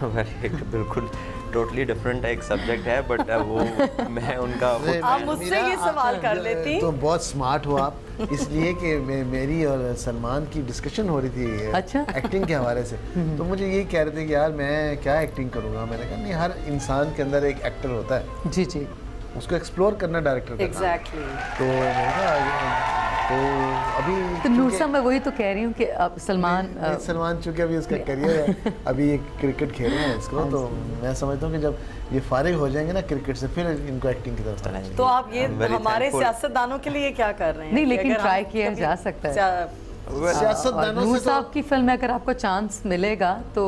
बिल्कुल totally different एक subject है, बट वो मैं उनका आप मुझसे ये सवाल कर लेती तो बहुत स्मार्ट हो आप, इसलिए कि मेरी और सलमान की डिस्कशन हो रही थी अच्छा एक्टिंग के हवाले से। तो मुझे ये कह रहे थे कि यार मैं क्या एक्टिंग करूँगा। मैंने कहा नहीं, हर इंसान के अंदर एक एक्टर होता है, जी जी, उसको एक्सप्लोर करना डायरेक्टर का एग्जैक्टली। तो मैंने कहा तो अभी तो नूर साहब मैं वही तो कह रही हूँ कि अब सलमान चूँकि अभी उसका करियर है, अभी ये क्रिकेट खेल रहे हैं इसको, तो मैं समझता हूँ कि जब ये फारिग हो जाएंगे ना क्रिकेट से, फिर इनको एक्टिंग की तरफ आना चाहिए। तो आप ये हमारे सियासतदानों के लिए क्या कर रहे हैं? नहीं, लेकिन ट्राई किया जा सकता है। सियासतदानों नूर से साहब की फिल्म में अगर आपको चांस मिलेगा तो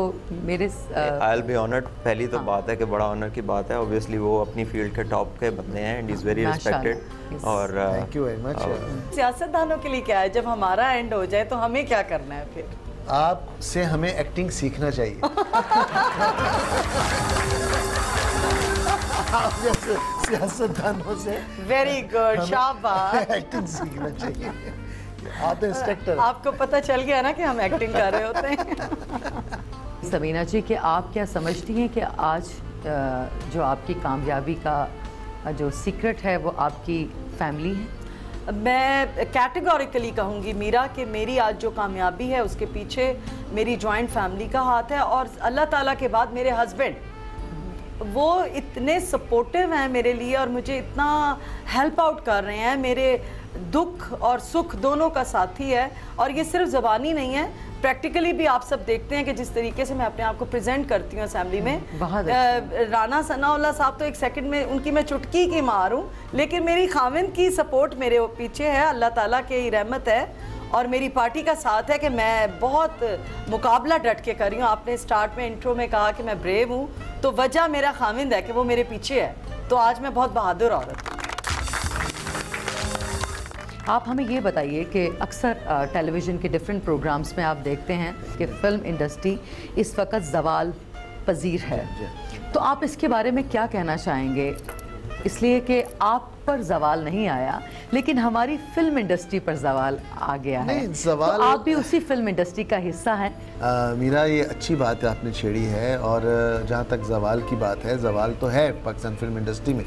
मेरे आई विल बी ऑनर्ड। पहली तो बात है कि बड़ा ऑनर की बात है, ऑब्वियसली वो अपनी फील्ड के टॉप के बंदे हैं एंड इज वेरी रिस्पेक्टेड। और थैंक यू वेरी मच। सियासतदानों के लिए क्या है, जब हमारा एंड हो जाए तो हमें क्या करना है फिर? आपसे हमें एक्टिंग सीखना चाहिए। आप जैसे सियासतदानों से वेरी गुड, शाबाश। एक्टिंग सीखना चाहिए। आप तो इंस्ट्रक्टर, आपको पता चल गया ना कि हम एक्टिंग कर रहे होते हैं। सबीना जी, कि आप क्या समझती हैं कि आज जो आपकी कामयाबी का जो सीक्रेट है वो आपकी फैमिली है? मैं कैटेगोरिकली कहूँगी मीरा कि मेरी आज जो कामयाबी है उसके पीछे मेरी जॉइंट फैमिली का हाथ है, और अल्लाह ताला के बाद मेरे हस्बैंड, वो इतने सपोर्टिव हैं मेरे लिए और मुझे इतना हेल्प आउट कर रहे हैं, मेरे दुख और सुख दोनों का साथी है। और ये सिर्फ ज़बानी नहीं है, प्रैक्टिकली भी आप सब देखते हैं कि जिस तरीके से मैं अपने आप को प्रेजेंट करती हूँ असेंबली में। राना सनाउल्लाह साहब तो एक सेकंड में उनकी मैं चुटकी की मार हूँ, लेकिन मेरी खाविंद की सपोर्ट मेरे पीछे है, अल्लाह ताला की रहमत है और मेरी पार्टी का साथ है कि मैं बहुत मुकाबला डट के कर रही हूँ। आपने स्टार्ट में इंट्रो में कहा कि मैं ब्रेव हूँ, तो वजह मेरा खाविंद है कि वो मेरे पीछे है, तो आज मैं बहुत बहादुर औरत हूँ। आप हमें ये बताइए कि अक्सर टेलीविज़न के डिफरेंट प्रोग्राम्स में आप देखते हैं कि फ़िल्म इंडस्ट्री इस वक्त ज़वाल पजीर है, तो आप इसके बारे में क्या कहना चाहेंगे? इसलिए कि आप पर ज़वाल नहीं आया, लेकिन हमारी फिल्म इंडस्ट्री पर ज़वाल आ गया है। तो आप भी उसी फिल्म इंडस्ट्री का हिस्सा हैं। मीरा, ये अच्छी बात है आपने छेड़ी है, और जहाँ तक ज़वाल की बात है, ज़वाल तो है पाकिस्तान फिल्म इंडस्ट्री में,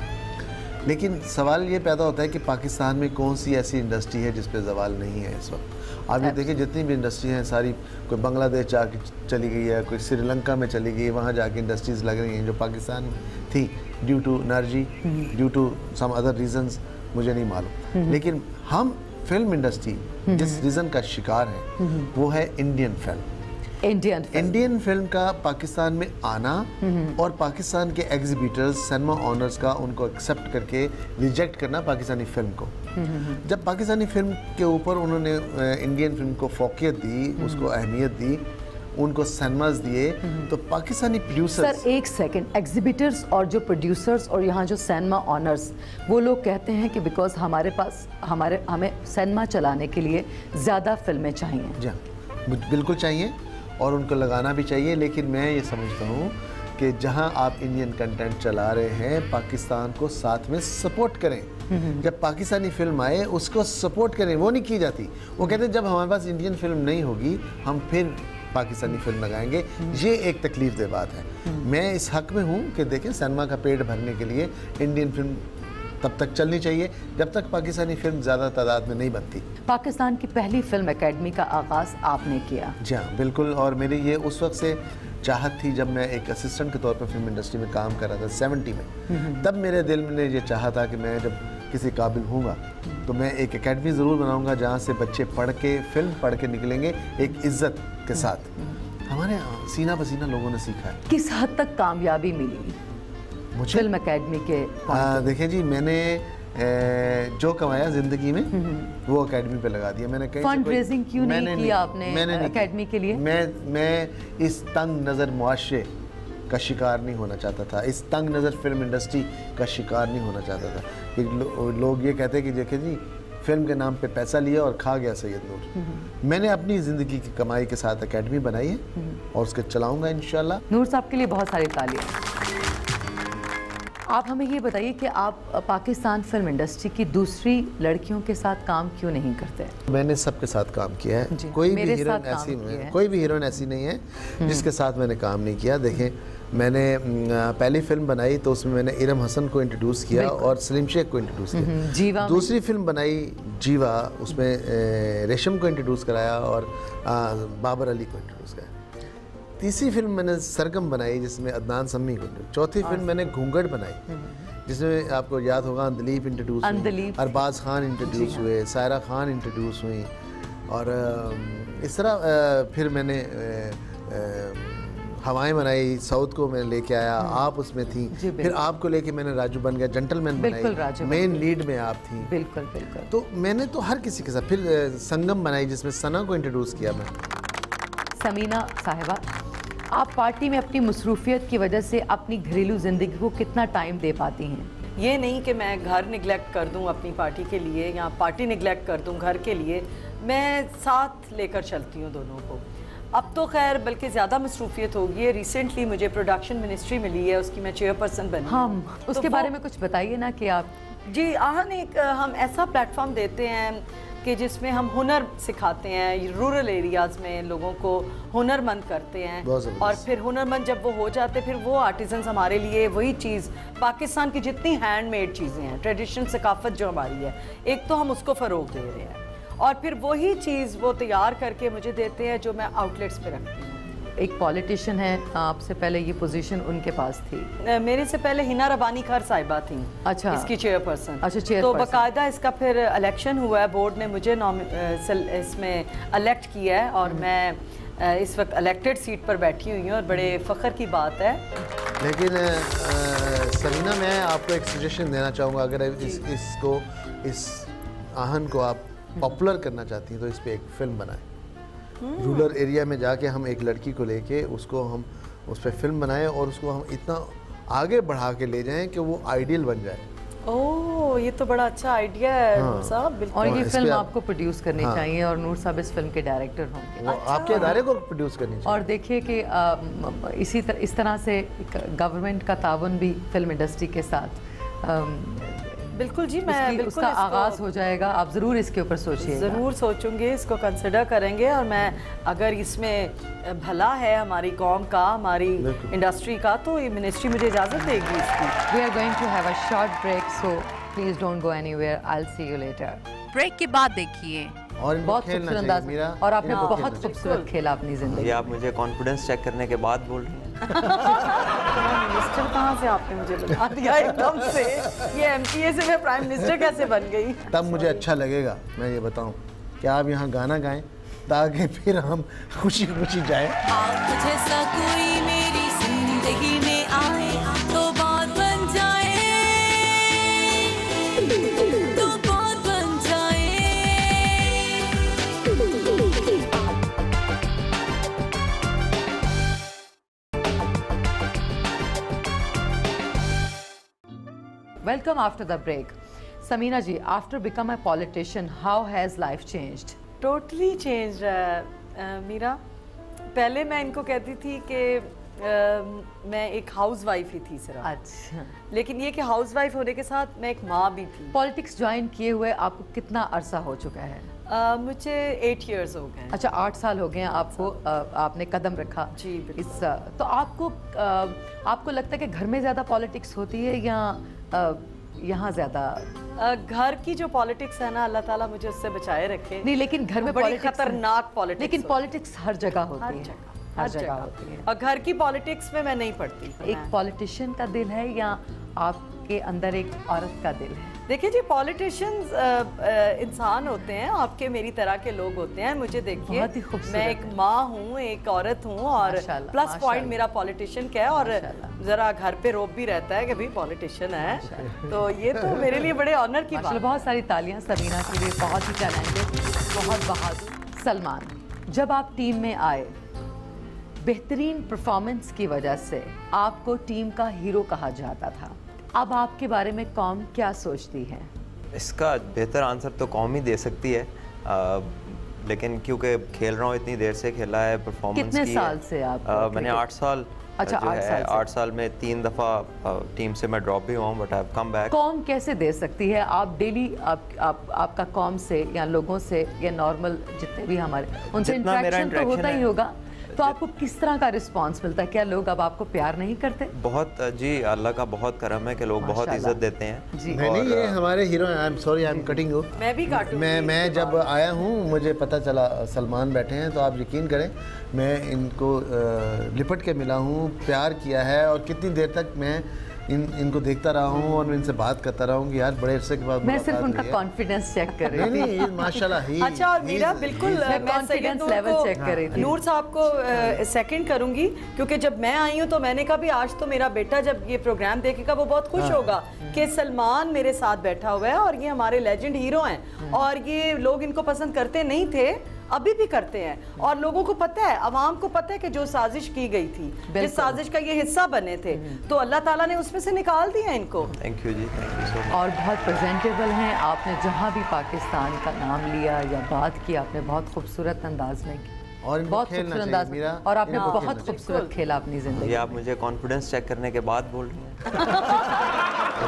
लेकिन सवाल ये पैदा होता है कि पाकिस्तान में कौन सी ऐसी इंडस्ट्री है जिस पे ज़वाल नहीं है इस वक्त। आप ये देखिए, जितनी भी इंडस्ट्री हैं सारी, कोई बांग्लादेश जाके चली गई है, कोई श्रीलंका में चली गई, वहाँ जाके इंडस्ट्रीज़ लग रही हैं जो पाकिस्तान में थी due to energy, due to some other reasons, मुझे नहीं मालूम। लेकिन हम फिल्म इंडस्ट्री जिस रीज़न का शिकार है वो है इंडियन फिल्म। इंडियन फिल्म का पाकिस्तान में आना और पाकिस्तान के एग्जिबिटर्स, सिनेमा ऑनर्स का उनको एक्सेप्ट करके रिजेक्ट करना पाकिस्तानी फिल्म को। जब पाकिस्तानी फिल्म के ऊपर उन्होंने इंडियन फिल्म को फोकियत दी, उसको अहमियत दी, उनको सिनेमास दिए, तो पाकिस्तानी प्रोड्यूसर्स। सर एक सेकंड, एग्जिबिटर्स और जो प्रोड्यूसर्स और यहाँ जो सिनेमा ऑनर्स, वो लोग कहते हैं कि बिकॉज हमारे पास हमें सिनेमा चलाने के लिए ज़्यादा फिल्में चाहिए। जी बिल्कुल चाहिए और उनको लगाना भी चाहिए, लेकिन मैं ये समझता हूँ कि जहाँ आप इंडियन कंटेंट चला रहे हैं, पाकिस्तान को साथ में सपोर्ट करें। जब पाकिस्तानी फिल्म आए उसको सपोर्ट करें, वो नहीं की जाती। वो कहते हैं जब हमारे पास इंडियन फिल्म नहीं होगी हम फिर पाकिस्तानी फिल्म लगाएंगे। ये एक तकलीफ बात है। मैं इस हक में हूँ कि देखें, सिनेमा का पेट भरने के लिए इंडियन फिल्म तब तक चलनी चाहिए जब तक पाकिस्तानी फिल्म ज़्यादा तादाद में नहीं बनती। पाकिस्तान की पहली फिल्म एकेडमी का आगाज़ आपने किया? जी हाँ, बिल्कुल। और मेरी ये उस वक्त से चाहत थी जब मैं एक असिस्टेंट के तौर पर फिल्म इंडस्ट्री में काम कर रहा था 70 में। तब मेरे दिल में ये चाहा था कि मैं जब किसी काबिल हूँगा तो मैं एक एकेडमी ज़रूर बनाऊँगा जहाँ से बच्चे पढ़ के, फिल्म पढ़ के निकलेंगे एक इज़्ज़त के साथ। हमारे सीना पसीना लोगों ने सीखा है। किस हद तक कामयाबी मिली मुझे फिल्म एकेडमी के? देखिए जी, मैंने जो कमाया ज़िंदगी में वो एकेडमी पे लगा दिया। मैंने कहीं फंड रेजिंग क्यों नहीं किया आपने एकेडमी के लिए? मैं इस तंग नज़र मुआशरे का शिकार नहीं होना चाहता था, इस तंग नज़र फिल्म इंडस्ट्री का शिकार नहीं होना चाहता था कि लोग ये कहते हैं कि देखें जी, फिल्म के नाम पे पैसा लिया और खा गया सैयद नूर। मैंने अपनी ज़िंदगी की कमाई के साथ एकेडमी बनाई है और उसके चलाऊँगा इंशाल्लाह। नूर साहब के लिए बहुत सारी तालियां। आप हमें ये बताइए कि आप पाकिस्तान फिल्म इंडस्ट्री की दूसरी लड़कियों के साथ काम क्यों नहीं करते? मैंने सबके साथ काम किया है, कोई भी हीरोइन ऐसी नहीं है जिसके साथ मैंने काम नहीं किया। देखें, मैंने पहली फिल्म बनाई तो उसमें मैंने इरम हसन को इंट्रोड्यूस किया और सलीम शेख को इंट्रोड्यूस किया। जीवा दूसरी फिल्म बनाई जीवा, उसमें रेशम को इंट्रोड्यूस कराया और बाबर अली को इंट्रोड्यूस कराया। तीसरी फिल्म मैंने सरगम बनाई जिसमें अदनान सम्मी को। चौथी फिल्म मैंने घूंघट बनाई जिसमें आपको याद होगा अंदलीप इंट्रोड्यूस हुई, अरबाज खान इंट्रोड्यूस हुए, सायरा खान इंट्रोड्यूस हुई और इस तरह फिर मैंने हवाएं बनाई, साउथ को मैं लेके आया, आप उसमें थी, फिर आपको लेके मैंने राजू बन गया, जेंटलमैन बनाई, मेन लीड में आप थी। बिल्कुल बिल्कुल। तो मैंने तो हर किसी के साथ, फिर संगम बनाई जिसमें सना को इंट्रोड्यूस किया मैं। समीना साहिबा, आप पार्टी में अपनी मसरूफियत की वजह से अपनी घरेलू ज़िंदगी को कितना टाइम दे पाती हैं? ये नहीं कि मैं घर निगलेक्ट कर दूं अपनी पार्टी के लिए या पार्टी निगलेक्ट कर दूं घर के लिए, मैं साथ लेकर चलती हूँ दोनों को। अब तो खैर बल्कि ज़्यादा मसरूफियत होगी है। रिसेंटली मुझे प्रोडक्शन मिनिस्ट्री मिली है, उसकी मैं चेयरपर्सन बनी। हाँ, उसके बारे में कुछ बताइए ना कि आप। जी आहन, एक हम ऐसा प्लेटफॉर्म देते हैं कि जिसमें हम हुनर सिखाते हैं, रूरल एरियाज़ में लोगों को हुनरमंद करते हैं और फिर हुनरमंद जब वो हो जाते फिर वो आर्टिजन्स हमारे लिए वही चीज़, पाकिस्तान की जितनी हैंडमेड चीज़ें हैं, ट्रेडिशनल सकाफत जो हमारी है, एक तो हम उसको फ़रोग दे रहे हैं और फिर वही चीज़ वो तैयार करके मुझे देते हैं जो मैं आउटलेट्स पे रखती हूँ। एक पॉलिटिशियन है, आपसे पहले ये पोजीशन उनके पास थी? मेरे से पहले हिना रबानी खार साहिबा थी। अच्छा, इसकी चेयरपर्सन। अच्छा, चेयरपर्सन। तो बाकायदा इसका फिर इलेक्शन हुआ है, बोर्ड ने मुझे इसमें इलेक्ट किया है और मैं इस वक्त इलेक्टेड सीट पर बैठी हुई हूँ और बड़े फ़ख्र की बात है। लेकिन समीना, मैं आपको एक सजेशन देना चाहूँगा, अगर इस आहन को आप पॉपुलर करना चाहती हैं तो इस पर एक फिल्म बनाएं। रूरल एरिया में जाके हम एक लड़की को लेके उसको हम उस पर फिल्म बनाएं और उसको हम इतना आगे बढ़ा के ले जाएं कि वो आइडियल बन जाए। ओह, ये तो बड़ा अच्छा आइडिया है नूर साहब, बिल्कुल। और ये फिल्म आपको प्रोड्यूस करनी चाहिए और नूर साहब इस फिल्म के डायरेक्टर होंगे। अच्छा। आपके इदारे को प्रोड्यूस करनी चाहिए। और देखिए कि इस तरह से गवर्नमेंट का ताउन भी फिल्म इंडस्ट्री के साथ बिल्कुल जी, मैं बिल्कुल उसका आगाज़ हो जाएगा। आप ज़रूर इसके ऊपर सोचिए। ज़रूर सोचूंगे, इसको कंसिडर करेंगे और मैं अगर इसमें भला है हमारी कौम का, हमारी इंडस्ट्री का, तो ये मिनिस्ट्री मुझे इजाज़त देगी इसकी। We are going to have a short break, so please don't go anywhere, I will see you later. Break के बाद देखिए और बहुत खूबसूरत अंदाज और आपने बहुत खूबसूरत खेला अपनी ज़िंदगी। ये आप मुझे कॉन्फिडेंस चेक करने के बाद बोल रही हैं। मिनिस्टर कहाँ से आपने मुझे बता दिया एकदम से? ये एमपीए से मैं प्राइम मिनिस्टर कैसे बन गई? तब मुझे अच्छा लगेगा, मैं ये बताऊं कि आप यहाँ गाना गाएं ताकि फिर हम खुशी खुशी जाएं। आप जैसा कोई मेरी जिंदगी में आए तो बात बन जाए, तो बात बन जाए। Welcome after the break. Samina ji, after become a politician, how has life changed? Totally changed Meera. पहले मैं इनको कहती थी कि मैं एक हाउसवाइफ ही थी सिर्फ। अच्छा। लेकिन ये कि हाउसवाइफ होने के साथ मैं एक माँ भी थी। पॉलिटिक्स ज्वाइन किए हुए आपको कितना अरसा हो चुका है? मुझे 8 years हो गए। अच्छा, 8 साल हो गए हैं आपको, आपने कदम रखा जी इस। तो आपको लगता है कि घर में ज़्यादा पॉलिटिक्स होती है या यहाँ ज़्यादा? घर की जो पॉलिटिक्स है ना, अल्लाह ताला मुझे उससे बचाए रखे। नहीं, लेकिन घर में बड़ी खतरनाक पॉलिटिक्स। लेकिन पॉलिटिक्स हर जगह होती है, हर जगह होती है। और घर की पॉलिटिक्स में मैं नहीं पढ़ती। एक पॉलिटिशियन का दिल है या आपके अंदर एक औरत का दिल है? देखिए जी, पॉलिटिशियंस इंसान होते हैं, आपके मेरी तरह के लोग होते हैं। मुझे देखिए, मैं एक माँ हूँ, एक औरत हूँ और प्लस पॉइंट मेरा पॉलिटिशियन क्या है और ज़रा घर पे रोब भी रहता है कि भाई पॉलिटिशियन है। तो ये तो मेरे लिए बड़े ऑनर की बात है। बहुत सारी तालियां समीना के लिए, बहुत ही टैलेंटेड, बहुत बहादुर। सलमान, जब आप टीम में आए, बेहतरीन परफॉर्मेंस की वजह से आपको टीम का हीरो कहा जाता था। अब आपके बारे में कौम क्या सोचती है? इसका बेहतर आंसर तो कौम ही दे सकती है, लेकिन क्योंकि खेल रहा हूँ, इतनी देर से खेला है, परफॉर्मेंस कितने साल से आप? मैंने 8 साल। अच्छा, 8 साल में 3 दफ़ा टीम से मैं ड्रॉप भी हुआ हूँ, but I have come back. कौम कैसे दे सकती है? आप डेली आपका कौम से या लोगों से या नॉर्मल जितने भी हमारे उनसे इंटरेक्शन तो होता ही होगा, तो आपको किस तरह का रिस्पांस मिलता है? क्या लोग अब आपको प्यार नहीं करते? बहुत जी, अल्लाह का बहुत करम है कि लोग बहुत इज्जत देते हैं जी। नहीं, ये हमारे हीरो हैं। I am sorry, I am cutting you. मैं भी काटूंगी। मैं जब आया हूँ मुझे पता चला सलमान बैठे हैं, तो आप यकीन करें मैं इनको लिपट के मिला हूँ, प्यार किया है, और कितनी देर तक मैं इनको देखता रहा हूँ और मैं इनसे बात करता रहा हूँ कि यार बड़े अरसे के बाद मैं सिर्फ उनका कॉन्फिडेंस चेक कर रही थी। नहीं, माशाल्लाह ही। अच्छा, और मेरा बिल्कुल कॉन्फिडेंस लेवल चेक कर रही थी। नूर साहब को सेकंड करूंगी, क्योंकि जब मैं आई हूँ तो मैंने कहा भी आज तो मेरा बेटा जब ये प्रोग्राम देखेगा वो बहुत खुश होगा कि सलमान मेरे साथ बैठा हुआ है और ये हमारे लेजेंड हीरो हैं। और ये लोग इनको पसंद करते नहीं थे, अभी भी करते हैं, और लोगों को पता है, अवाम को पता है कि जो साजिश की गई थी, जिस साजिश का ये हिस्सा बने थे, तो अल्लाह ताला ने उसमें से निकाल दिया इनको। Thank you ji, thank you so much. और बहुत प्रेजेंटेबल हैं। आपने जहाँ भी पाकिस्तान का नाम लिया या बात की, आपने बहुत खूबसूरत अंदाज में की, और बहुत खूबसूरत अंदाज में, और आपने बहुत खूबसूरत खेला अपनी जिंदगी। ये आप मुझे कॉन्फिडेंस चेक करने के बाद बोल रही हैं।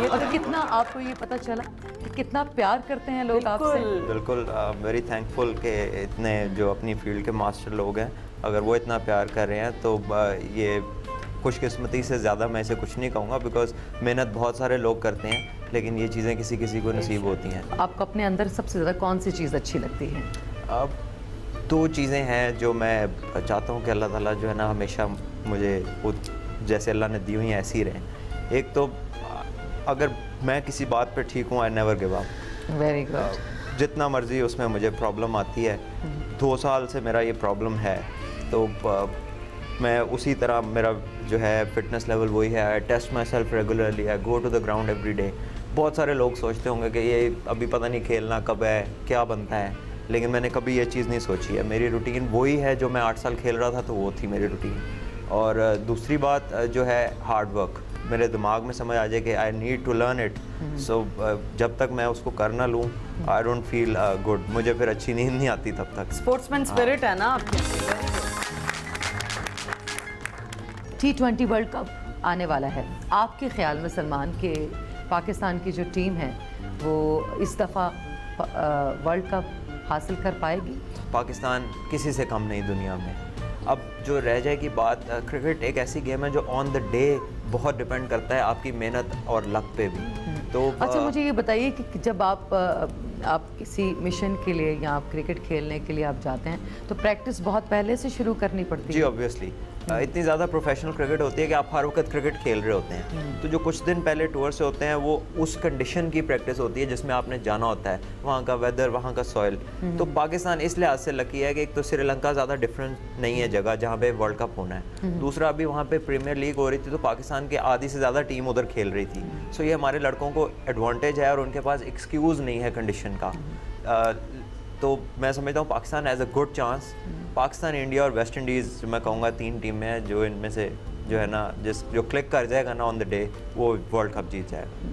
और कितना आपको ये पता चला कि कितना प्यार करते हैं लोग आपसे? बिल्कुल, वेरी थैंकफुल कि इतने जो अपनी फील्ड के मास्टर लोग हैं, अगर वो इतना प्यार कर रहे हैं तो ये खुशकिस्मती से ज़्यादा मैं इसे कुछ नहीं कहूँगा, बिकॉज मेहनत बहुत सारे लोग करते हैं, लेकिन ये चीज़ें किसी किसी को नसीब होती हैं। आपको अपने अंदर सबसे ज़्यादा कौन सी चीज़ अच्छी लगती है? अब 2 चीज़ें हैं जो मैं चाहता हूँ कि अल्लाह ताला जो है ना हमेशा मुझे जैसे अल्लाह ने दी हुई हैं ऐसी रहें। एक तो अगर मैं किसी बात पे ठीक हूँ, I never give up. Very good. जितना मर्जी उसमें मुझे प्रॉब्लम आती है, 2 साल से मेरा ये प्रॉब्लम है, तो मैं उसी तरह मेरा जो है फिटनेस लेवल वही है। I test myself regularly, I go to the ground every day. बहुत सारे लोग सोचते होंगे कि ये अभी पता नहीं खेलना कब है, क्या बनता है, लेकिन मैंने कभी ये चीज़ नहीं सोची है। मेरी रूटीन वही है जो मैं 8 साल खेल रहा था, तो वो थी मेरी रूटीन। और दूसरी बात जो है हार्ड वर्क, मेरे दिमाग में समझ आ जाए कि I need to learn it, so जब तक मैं उसको कर ना लूँ, आई डोंट फील गुड, मुझे फिर अच्छी नींद नहीं आती तब तक। स्पोर्ट्समैन स्पिरिट है ना आपके। T20 वर्ल्ड कप आने वाला है, आपके ख्याल में सलमान के पाकिस्तान की जो टीम है वो इस दफ़ा वर्ल्ड कप हासिल कर पाएगी? पाकिस्तान किसी से कम नहीं दुनिया में। अब जो रह जाएगी बात, क्रिकेट एक ऐसी गेम है जो ऑन द डे बहुत डिपेंड करता है आपकी मेहनत और लक पे भी। तो अच्छा, मुझे ये बताइए कि जब आप किसी मिशन के लिए या आप क्रिकेट खेलने के लिए आप जाते हैं तो प्रैक्टिस बहुत पहले से शुरू करनी पड़ती है? जी ऑब्वियसली, इतनी ज़्यादा प्रोफेशनल क्रिकेट होती है कि आप हर वक्त क्रिकेट खेल रहे होते हैं, तो जो कुछ दिन पहले टूर से होते हैं वो उस कंडीशन की प्रैक्टिस होती है जिसमें आपने जाना होता है, वहाँ का वेदर, वहाँ का सॉइल। तो पाकिस्तान इस लिहाज से लकी है कि एक तो श्रीलंका ज़्यादा डिफरेंट नहीं है जगह जहाँ पे वर्ल्ड कप होना है, दूसरा अभी वहाँ पे प्रीमियर लीग हो रही थी, तो पाकिस्तान की आधी से ज़्यादा टीम उधर खेल रही थी। सो ये हमारे लड़कों को एडवांटेज है और उनके पास एक्सक्यूज़ नहीं है कंडीशन का। तो मैं समझता हूँ Pakistan as a good chance. Pakistan, India और वेस्ट इंडीज़ मैं कहूँगा 3 टीमें हैं जो इनमें से जो है ना जो क्लिक कर जाएगा ना ऑन द डे, वो वर्ल्ड कप जीत जाएगा।